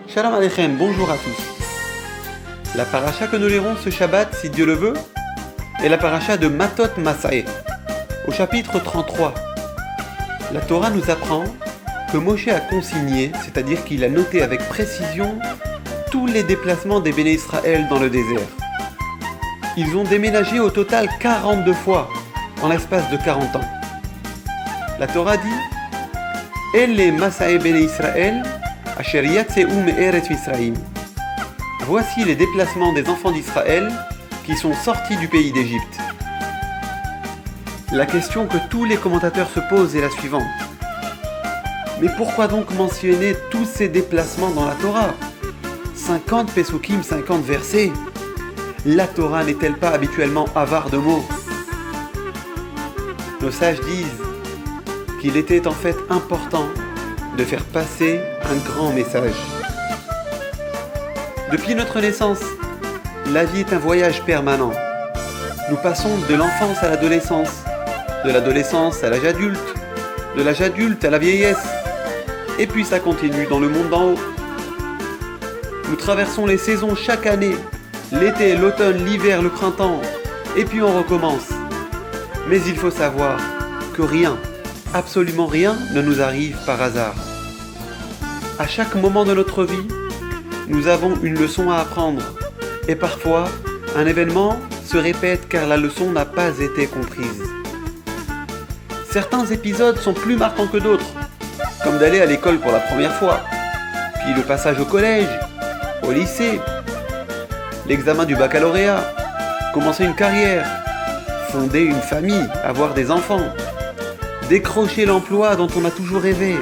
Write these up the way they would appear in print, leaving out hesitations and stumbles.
Shalom Aleichem, bonjour à tous. La paracha que nous lirons ce Shabbat, si Dieu le veut, est la paracha de Matot Masa'e, au chapitre 33. La Torah nous apprend que Moshe a consigné, c'est-à-dire qu'il a noté avec précision, tous les déplacements des Béné Israël dans le désert. Ils ont déménagé au total 42 fois, en l'espace de 40 ans. La Torah dit « Elle Masa'e Béné Israël » Voici les déplacements des enfants d'Israël qui sont sortis du pays d'Égypte. La question que tous les commentateurs se posent est la suivante. Mais pourquoi donc mentionner tous ces déplacements dans la Torah ? 50 Pesukim, 50 versets. La Torah n'est-elle pas habituellement avare de mots ? Nos sages disent qu'il était en fait important de faire passer un grand message. Depuis notre naissance, la vie est un voyage permanent. Nous passons de l'enfance à l'adolescence, de l'adolescence à l'âge adulte, de l'âge adulte à la vieillesse, et puis ça continue dans le monde d'en haut. Nous traversons les saisons chaque année, l'été, l'automne, l'hiver, le printemps, et puis on recommence. Mais il faut savoir que rien, absolument rien ne nous arrive par hasard. À chaque moment de notre vie, nous avons une leçon à apprendre. Et parfois, un événement se répète car la leçon n'a pas été comprise. Certains épisodes sont plus marquants que d'autres, comme d'aller à l'école pour la première fois, puis le passage au collège, au lycée, l'examen du baccalauréat, commencer une carrière, fonder une famille, avoir des enfants, décrocher l'emploi dont on a toujours rêvé,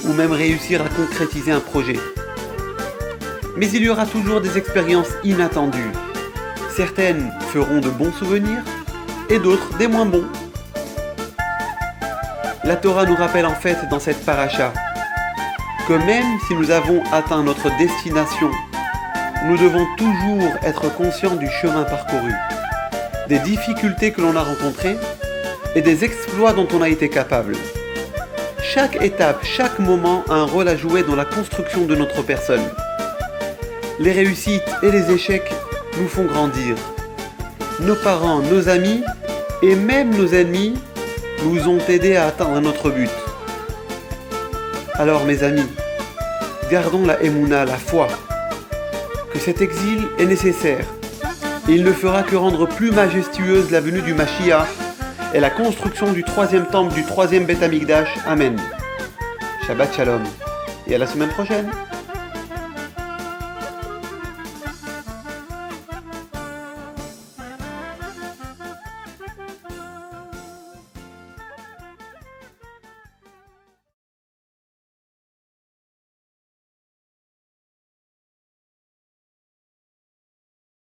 ou même réussir à concrétiser un projet. Mais il y aura toujours des expériences inattendues. Certaines feront de bons souvenirs et d'autres des moins bons. La Torah nous rappelle en fait dans cette paracha que même si nous avons atteint notre destination, nous devons toujours être conscients du chemin parcouru, des difficultés que l'on a rencontrées et des exploits dont on a été capable. Chaque étape, chaque moment a un rôle à jouer dans la construction de notre personne. Les réussites et les échecs nous font grandir. Nos parents, nos amis et même nos ennemis nous ont aidés à atteindre notre but. Alors mes amis, gardons la Emouna, la foi, que cet exil est nécessaire. Il ne fera que rendre plus majestueuse la venue du Mashiach et la construction du 3e temple du 3e Beth Amikdash. Amen. Shabbat Shalom et à la semaine prochaine.